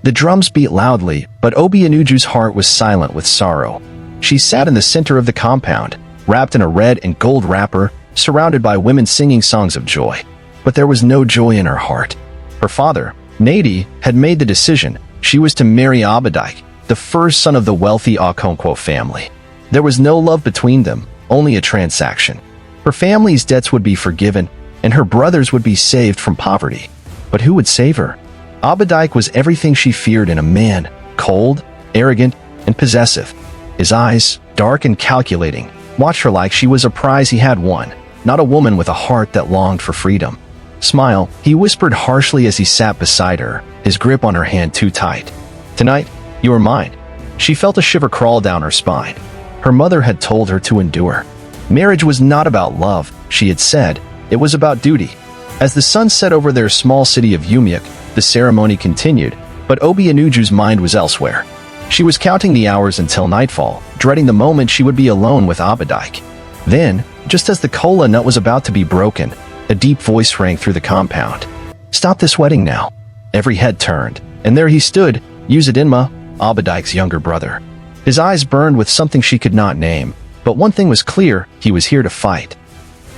The drums beat loudly, but Obianuju's heart was silent with sorrow. She sat in the center of the compound, wrapped in a red and gold wrapper, surrounded by women singing songs of joy. But there was no joy in her heart. Her father, Nadi, had made the decision. She was to marry Abadike, the first son of the wealthy Okonkwo family. There was no love between them, only a transaction. Her family's debts would be forgiven, and her brothers would be saved from poverty. But who would save her? Abadike was everything she feared in a man, cold, arrogant, and possessive. His eyes, dark and calculating, watched her like she was a prize he had won, not a woman with a heart that longed for freedom. "Smile," he whispered harshly as he sat beside her, his grip on her hand too tight. "Tonight, you are mine." She felt a shiver crawl down her spine. Her mother had told her to endure. Marriage was not about love, she had said. It was about duty. As the sun set over their small city of Umiak, the ceremony continued, but Obianuju's mind was elsewhere. She was counting the hours until nightfall, dreading the moment she would be alone with Abadike. Then, just as the kola nut was about to be broken, a deep voice rang through the compound. "Stop this wedding now." Every head turned, and there he stood, Uzodinma, Abadike's younger brother. His eyes burned with something she could not name, but one thing was clear: he was here to fight.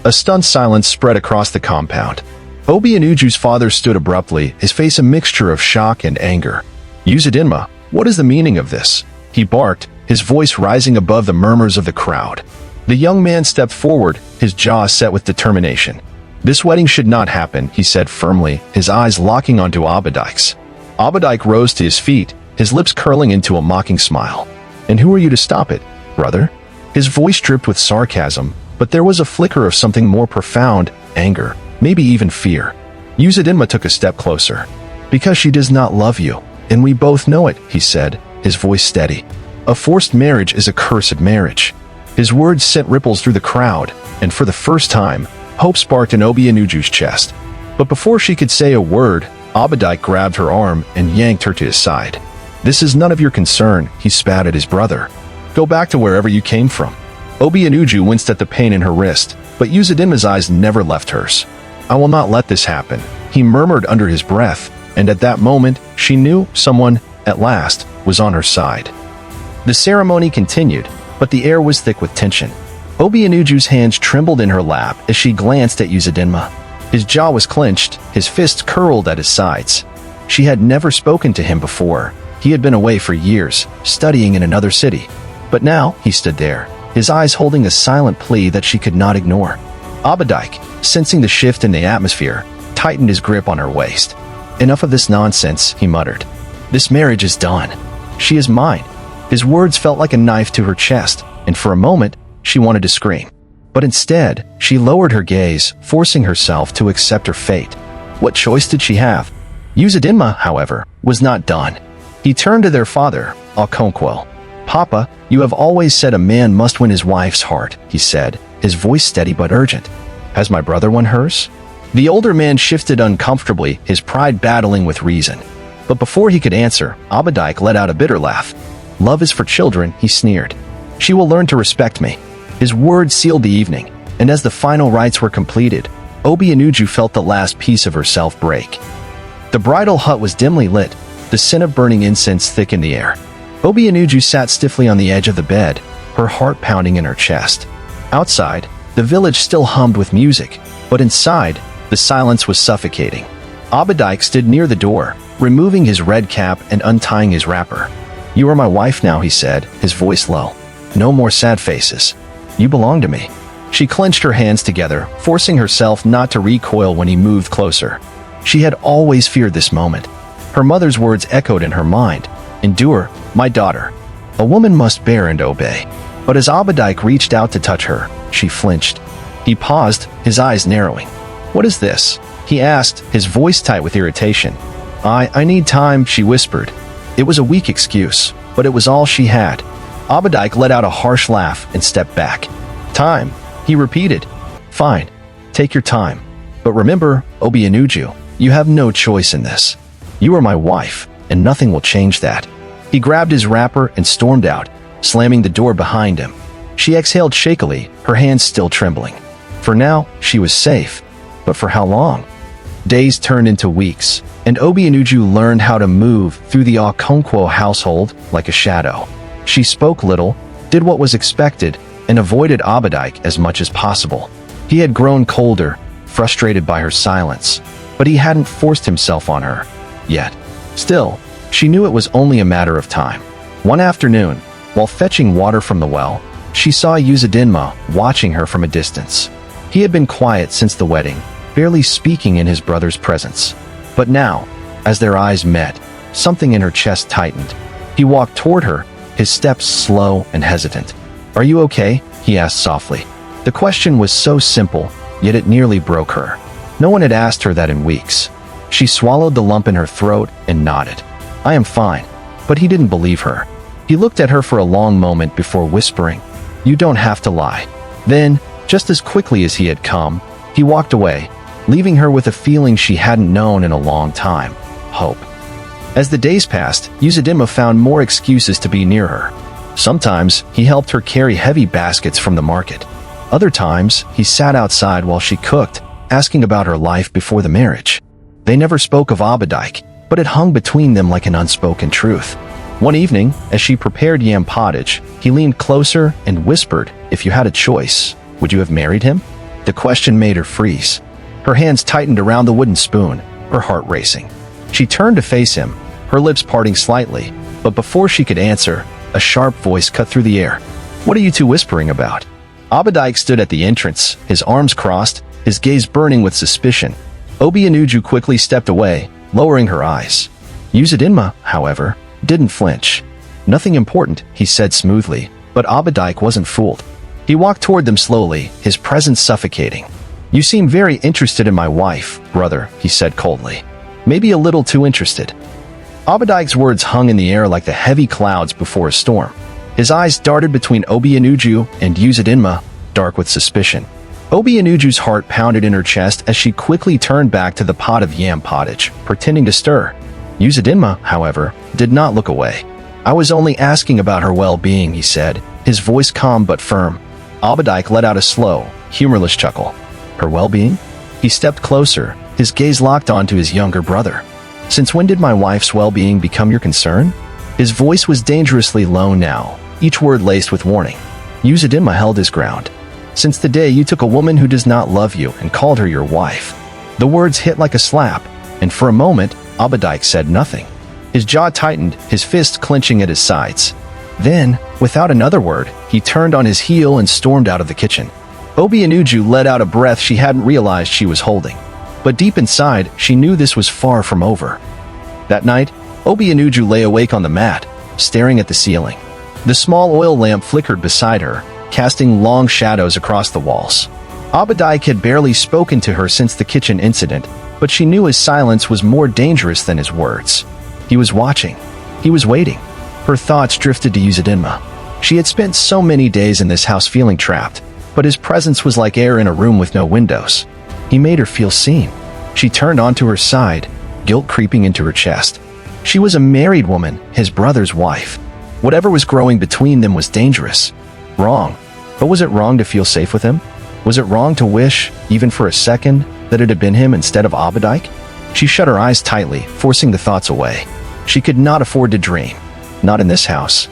A stunned silence spread across the compound. Obianuju's father stood abruptly, his face a mixture of shock and anger. "Uzodinma, what is the meaning of this?" he barked, his voice rising above the murmurs of the crowd. The young man stepped forward, his jaw set with determination. "This wedding should not happen," he said firmly, his eyes locking onto Abadike's. Abadike rose to his feet, his lips curling into a mocking smile. "And who are you to stop it, brother?" His voice dripped with sarcasm, but there was a flicker of something more profound: anger, maybe even fear. Uzodinma took a step closer. "Because she does not love you, and we both know it," he said, his voice steady. "A forced marriage is a cursed marriage." His words sent ripples through the crowd, and for the first time, hope sparked in Obianuju's chest. But before she could say a word, Abadike grabbed her arm and yanked her to his side. "This is none of your concern," he spat at his brother. "Go back to wherever you came from." Obianuju winced at the pain in her wrist, but Uzodinma's eyes never left hers. "I will not let this happen," he murmured under his breath, and at that moment, she knew someone, at last, was on her side. The ceremony continued, but the air was thick with tension. Obianuju's hands trembled in her lap as she glanced at Uzodinma. His jaw was clenched, his fists curled at his sides. She had never spoken to him before. He had been away for years, studying in another city. But now, he stood there, his eyes holding a silent plea that she could not ignore. Abadike, sensing the shift in the atmosphere, tightened his grip on her waist. "Enough of this nonsense," he muttered. "This marriage is done. She is mine." His words felt like a knife to her chest, and for a moment, she wanted to scream. But instead, she lowered her gaze, forcing herself to accept her fate. What choice did she have? Uzodinma, however, was not done. He turned to their father, Okonkwo. "Papa, you have always said a man must win his wife's heart," he said, his voice steady but urgent. "Has my brother won hers?" The older man shifted uncomfortably, his pride battling with reason. But before he could answer, Abadike let out a bitter laugh. "Love is for children," he sneered. "She will learn to respect me." His words sealed the evening, and as the final rites were completed, Obianuju felt the last piece of herself break. The bridal hut was dimly lit, the scent of burning incense thick in the air. Obianuju sat stiffly on the edge of the bed, her heart pounding in her chest. Outside, the village still hummed with music, but inside, the silence was suffocating. Abadike stood near the door, removing his red cap and untying his wrapper. "You are my wife now," he said, his voice low. "No more sad faces. You belong to me." She clenched her hands together, forcing herself not to recoil when he moved closer. She had always feared this moment. Her mother's words echoed in her mind. "Endure, my daughter. A woman must bear and obey." But as Abadike reached out to touch her, she flinched. He paused, his eyes narrowing. "What is this?" he asked, his voice tight with irritation. I need time," she whispered. It was a weak excuse, but it was all she had. Abadike let out a harsh laugh and stepped back. "Time," he repeated. "Fine, take your time. But remember, Obianuju, you have no choice in this. You are my wife, and nothing will change that." He grabbed his wrapper and stormed out, slamming the door behind him. She exhaled shakily, her hands still trembling. For now, she was safe. But for how long? Days turned into weeks. and Obianuju learned how to move through the Okonkwo household like a shadow. She spoke little, did what was expected, and avoided Abadike as much as possible. He had grown colder, frustrated by her silence, but he hadn't forced himself on her yet. Still, she knew it was only a matter of time. One afternoon, while fetching water from the well, she saw Uzodinma watching her from a distance. He had been quiet since the wedding, barely speaking in his brother's presence. But now, as their eyes met, something in her chest tightened. He walked toward her, his steps slow and hesitant. "Are you okay?" he asked softly. The question was so simple, yet it nearly broke her. No one had asked her that in weeks. She swallowed the lump in her throat and nodded. "I am fine." But he didn't believe her. He looked at her for a long moment before whispering, "You don't have to lie." Then, just as quickly as he had come, he walked away, leaving her with a feeling she hadn't known in a long time: hope. As the days passed, Uzodinma found more excuses to be near her. Sometimes, he helped her carry heavy baskets from the market. Other times, he sat outside while she cooked, asking about her life before the marriage. They never spoke of Abadike, but it hung between them like an unspoken truth. One evening, as she prepared yam pottage, he leaned closer and whispered, "If you had a choice, would you have married him?" The question made her freeze. Her hands tightened around the wooden spoon, her heart racing. She turned to face him, her lips parting slightly, but before she could answer, a sharp voice cut through the air. "What are you two whispering about?" Abadike stood at the entrance, his arms crossed, his gaze burning with suspicion. Obianuju quickly stepped away, lowering her eyes. Uzodinma, however, didn't flinch. "Nothing important," he said smoothly, but Abadike wasn't fooled. He walked toward them slowly, his presence suffocating. "You seem very interested in my wife, brother," he said coldly. "Maybe a little too interested." Abadike's words hung in the air like the heavy clouds before a storm. His eyes darted between Obianuju and Uzodinma, dark with suspicion. Obianuju's heart pounded in her chest as she quickly turned back to the pot of yam pottage, pretending to stir. Uzodinma, however, did not look away. "I was only asking about her well-being," he said, his voice calm but firm. Abadike let out a slow, humorless chuckle. "Her well-being?" He stepped closer, his gaze locked onto his younger brother. "Since when did my wife's well-being become your concern?" His voice was dangerously low now, each word laced with warning. Uzodinma held his ground. "Since the day you took a woman who does not love you and called her your wife." The words hit like a slap, and for a moment, Abadike said nothing. His jaw tightened, his fists clenching at his sides. Then, without another word, he turned on his heel and stormed out of the kitchen. Obianuju let out a breath she hadn't realized she was holding. But deep inside, she knew this was far from over. That night, Obianuju lay awake on the mat, staring at the ceiling. The small oil lamp flickered beside her, casting long shadows across the walls. Abadike had barely spoken to her since the kitchen incident, but she knew his silence was more dangerous than his words. He was watching. He was waiting. Her thoughts drifted to Uzodinma. She had spent so many days in this house feeling trapped, but his presence was like air in a room with no windows. He made her feel seen. She turned onto her side, guilt creeping into her chest. She was a married woman, his brother's wife. Whatever was growing between them was dangerous. Wrong. But was it wrong to feel safe with him? Was it wrong to wish, even for a second, that it had been him instead of Abadike? She shut her eyes tightly, forcing the thoughts away. She could not afford to dream. Not in this house.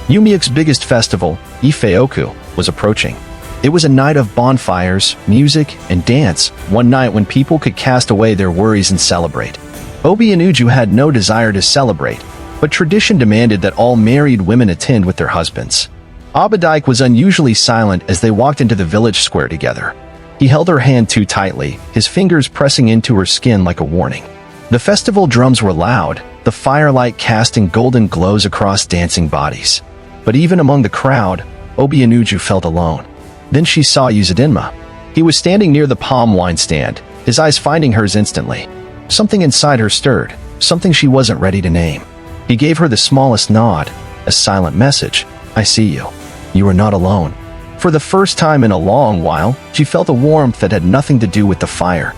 Umiak's biggest festival, Ifeoku, was approaching. It was a night of bonfires, music, and dance, one night when people could cast away their worries and celebrate. Obianuju had no desire to celebrate, but tradition demanded that all married women attend with their husbands. Abadike was unusually silent as they walked into the village square together. He held her hand too tightly, his fingers pressing into her skin like a warning. The festival drums were loud, the firelight casting golden glows across dancing bodies. But even among the crowd, Obianuju felt alone. Then she saw Uzodinma. He was standing near the palm wine stand, his eyes finding hers instantly. Something inside her stirred, something she wasn't ready to name. He gave her the smallest nod, a silent message. "I see you. You are not alone." For the first time in a long while, she felt a warmth that had nothing to do with the fire.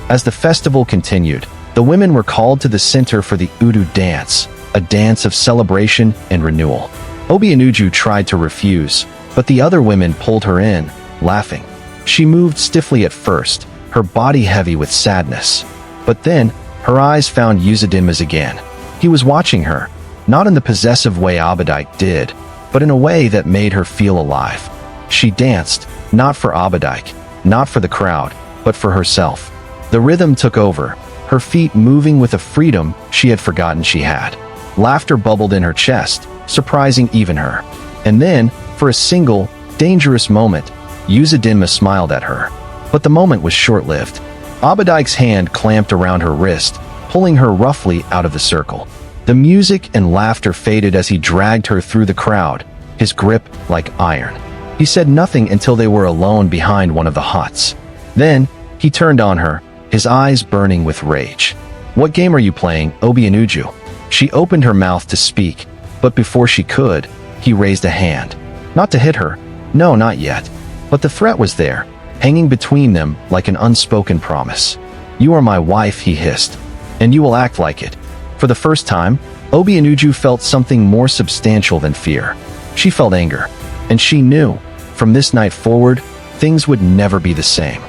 As the festival continued, the women were called to the center for the Udu dance, a dance of celebration and renewal. Obianuju tried to refuse, but the other women pulled her in, laughing. She moved stiffly at first, her body heavy with sadness. But then, Her eyes found Uzadinma's again. He was watching her, not in the possessive way Abadike did, but in a way that made her feel alive. She danced, not for Abadike, not for the crowd, but for herself. The rhythm took over, her feet moving with a freedom she had forgotten she had. Laughter bubbled in her chest, surprising even her. And then, for a single, dangerous moment, Uzadinma smiled at her. But the moment was short-lived. Abadike's hand clamped around her wrist, pulling her roughly out of the circle. The music and laughter faded as he dragged her through the crowd, his grip like iron. He said nothing until they were alone behind one of the huts. Then, he turned on her, his eyes burning with rage. "What game are you playing, Obianuju?" She opened her mouth to speak, but before she could, he raised a hand. Not to hit her, no, not yet. But the threat was there, hanging between them like an unspoken promise. "You are my wife," he hissed, "and you will act like it." For the first time, Obianuju felt something more substantial than fear. She felt anger, and she knew, from this night forward, things would never be the same.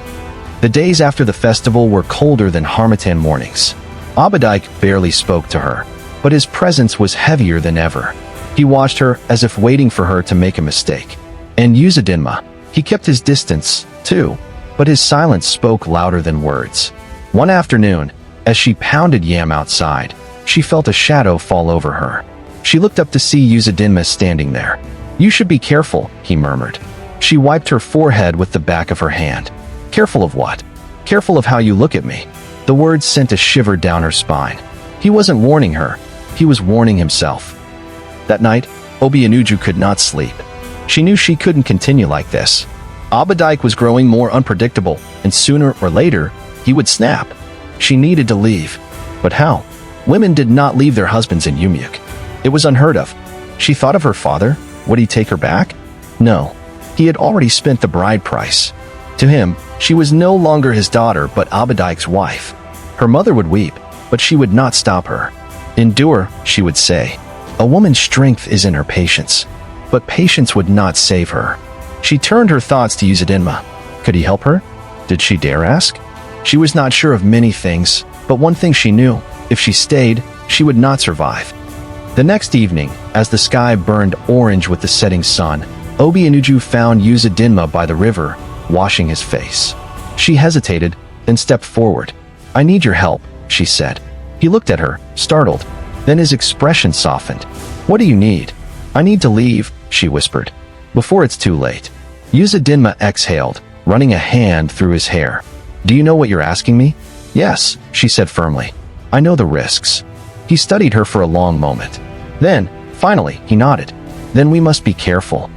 The days after the festival were colder than Harmattan mornings. Abadike barely spoke to her, but his presence was heavier than ever. He watched her as if waiting for her to make a mistake. And Uzadinma, he kept his distance, too, but his silence spoke louder than words. One afternoon, as she pounded yam outside, she felt a shadow fall over her. She looked up to see Uzadinma standing there. "You should be careful," he murmured. She wiped her forehead with the back of her hand. "Careful of what?" "Careful of how you look at me." The words sent a shiver down her spine. He wasn't warning her, he was warning himself. That night, Obianuju could not sleep. She knew she couldn't continue like this. Abadike was growing more unpredictable, and sooner or later, he would snap. She needed to leave. But how? Women did not leave their husbands in Umyuk. It was unheard of. She thought of her father. Would he take her back? No. He had already spent the bride price. To him, she was no longer his daughter but Abadike's wife. Her mother would weep, but she would not stop her. "Endure," she would say. A woman's strength is in her patience. But patience would not save her. She turned her thoughts to Uzadinma. Could he help her? Did she dare ask? She was not sure of many things, but one thing she knew: if she stayed, she would not survive. The next evening, as the sky burned orange with the setting sun, Obianuju found Uzadinma by the river, washing his face. She hesitated, then stepped forward. "I need your help," she said. He looked at her, startled. Then his expression softened. "What do you need?" "I need to leave," she whispered. "Before it's too late." Uzadinma exhaled, running a hand through his hair. "Do you know what you're asking me?" "Yes," she said firmly. "I know the risks." He studied her for a long moment. Then, finally, he nodded. "Then we must be careful."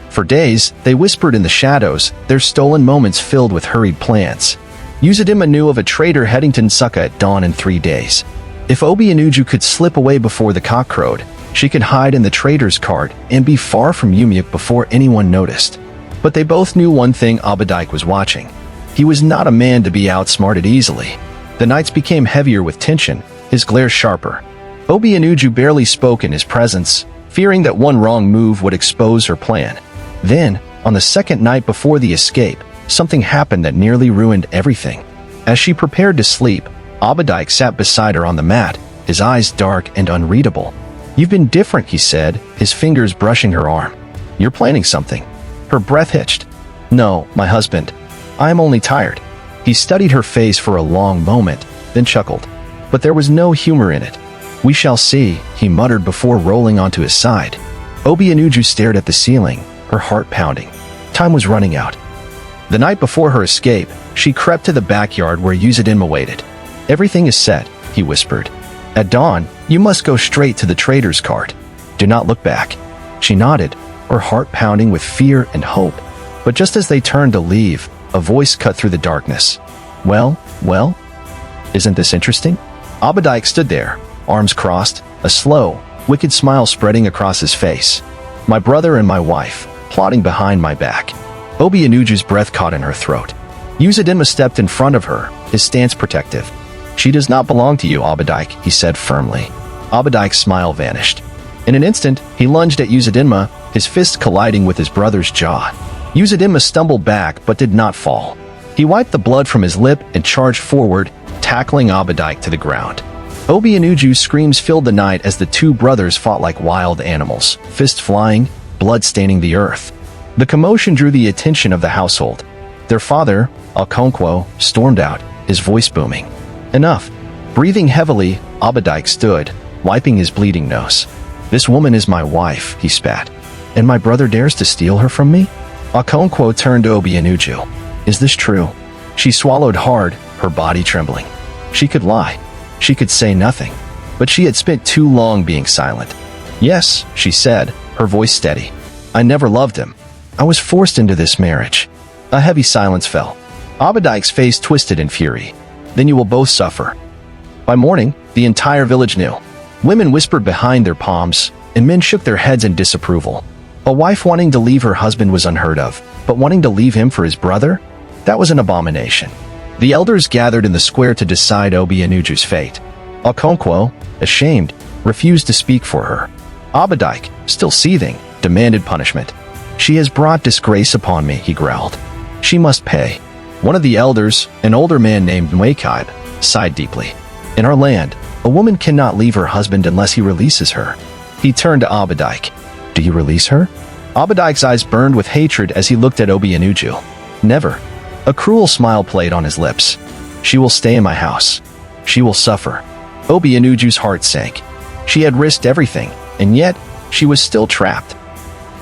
For days, they whispered in the shadows, their stolen moments filled with hurried plans. Uzadinma knew of a traitor heading to Nsuka at dawn in 3 days. If Obianuju could slip away before the cock crowed, she could hide in the traitor's cart and be far from Umyuk before anyone noticed. But they both knew one thing: Abadike was watching. He was not a man to be outsmarted easily. The nights became heavier with tension, his glare sharper. Obianuju barely spoke in his presence, fearing that one wrong move would expose her plan. Then, on the second night before the escape, something happened that nearly ruined everything. As she prepared to sleep, Abadike sat beside her on the mat, his eyes dark and unreadable. "You've been different," he said, his fingers brushing her arm. "You're planning something." Her breath hitched. "No, my husband. I am only tired." He studied her face for a long moment, then chuckled. But there was no humor in it. "We shall see," he muttered before rolling onto his side. Obianuju stared at the ceiling, her heart pounding. Time was running out. The night before her escape, she crept to the backyard where Uzadinma waited. "Everything is set," he whispered. "At dawn, you must go straight to the trader's cart. Do not look back." She nodded, her heart pounding with fear and hope. But just as they turned to leave, a voice cut through the darkness. Well? Isn't this interesting?" Abadike stood there, arms crossed, a slow, wicked smile spreading across his face. "My brother and my wife, plotting behind my back." Obianuju's breath caught in her throat. Uzadinma stepped in front of her, his stance protective. "She does not belong to you, Abadike," he said firmly. Abadike's smile vanished. In an instant, he lunged at Uzadinma, his fist colliding with his brother's jaw. Uzadinma stumbled back but did not fall. He wiped the blood from his lip and charged forward, tackling Abadike to the ground. Obi and Uju's screams filled the night as the two brothers fought like wild animals, fists flying, blood staining the earth. The commotion drew the attention of the household. Their father, Okonkwo, stormed out, his voice booming. Enough. Breathing heavily, Abadike stood, wiping his bleeding nose. This woman is my wife, he spat. And my brother dares to steal her from me? Okonkwo turned to Obi and Uju. Is this true? She swallowed hard, her body trembling. She could lie. She could say nothing. But she had spent too long being silent. Yes, she said, her voice steady. I never loved him. I was forced into this marriage. A heavy silence fell. Abadike's face twisted in fury. Then you will both suffer. By morning, the entire village knew. Women whispered behind their palms, and men shook their heads in disapproval. A wife wanting to leave her husband was unheard of, but wanting to leave him for his brother? That was an abomination. The elders gathered in the square to decide Obi and Uju's fate. Okonkwo, ashamed, refused to speak for her. Abadike, still seething, demanded punishment. She has brought disgrace upon me, he growled. She must pay. One of the elders, an older man named Mwakaib, sighed deeply. In our land, a woman cannot leave her husband unless he releases her. He turned to Abadike. Do you release her? Abadike's eyes burned with hatred as he looked at Obi and Uju. Never. A cruel smile played on his lips. She will stay in my house. She will suffer. Obi and Uju's heart sank. She had risked everything, and yet she was still trapped.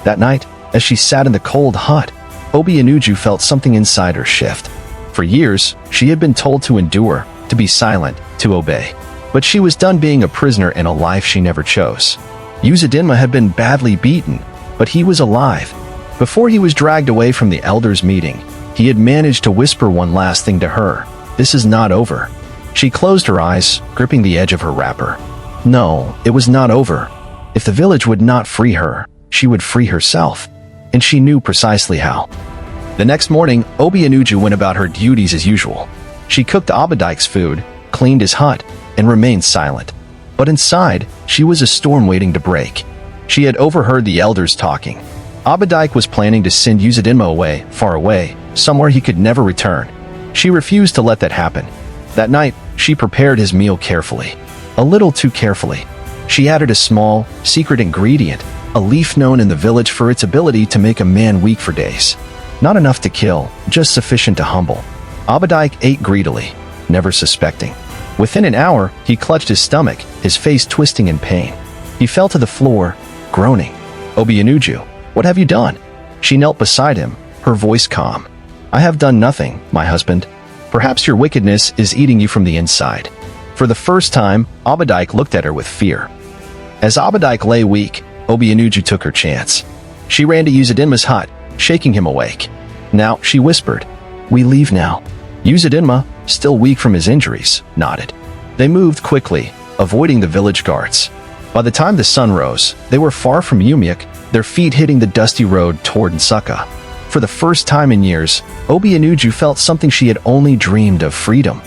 That night, as she sat in the cold hut, Obi and Uju felt something inside her shift. For years, she had been told to endure, to be silent, to obey. But she was done being a prisoner in a life she never chose. Uzodinma had been badly beaten, but he was alive. Before he was dragged away from the elders' meeting, he had managed to whisper one last thing to her. This is not over. She closed her eyes, gripping the edge of her wrapper. No, it was not over. If the village would not free her, she would free herself. And she knew precisely how. The next morning, Obi and Uju went about her duties as usual. She cooked Abadike's food, cleaned his hut, and remained silent. But inside, she was a storm waiting to break. She had overheard the elders talking. Abadike was planning to send Uzodinma away, far away, somewhere he could never return. She refused to let that happen. That night, she prepared his meal carefully. A little too carefully. She added a small, secret ingredient, a leaf known in the village for its ability to make a man weak for days. Not enough to kill, just sufficient to humble. Abadike ate greedily, never suspecting. Within an hour, he clutched his stomach, his face twisting in pain. He fell to the floor, groaning. Obi and Uju, what have you done? She knelt beside him, her voice calm. I have done nothing, my husband. Perhaps your wickedness is eating you from the inside. For the first time, Abadike looked at her with fear. As Abadike lay weak, Obi and Uju took her chance. She ran to Uzodinma's hut, shaking him awake. Now, she whispered, we leave now. Uzodinma, still weak from his injuries, nodded. They moved quickly, avoiding the village guards. By the time the sun rose, they were far from Umiak, their feet hitting the dusty road toward Nsukka. For the first time in years, Obi and Uju felt something she had only dreamed of: freedom.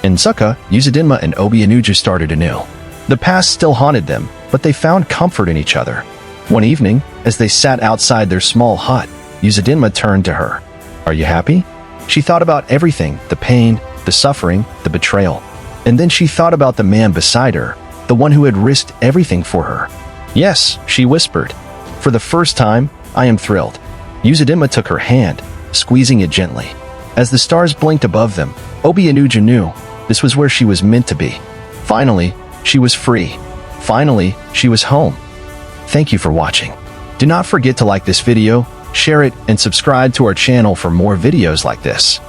In Nsukka, Uzodinma and Obi and Uju started anew. The past still haunted them, but they found comfort in each other. One evening, as they sat outside their small hut, Uzodinma turned to her. Are you happy? She thought about everything, the pain, the suffering, the betrayal. And then she thought about the man beside her, the one who had risked everything for her. Yes, she whispered. For the first time, I am thrilled. Uzodinma took her hand, squeezing it gently. As the stars blinked above them, Obi and Uju knew this was where she was meant to be. Finally, she was free. Finally, she was home. Thank you for watching. Do not forget to like this video, share it, and subscribe to our channel for more videos like this.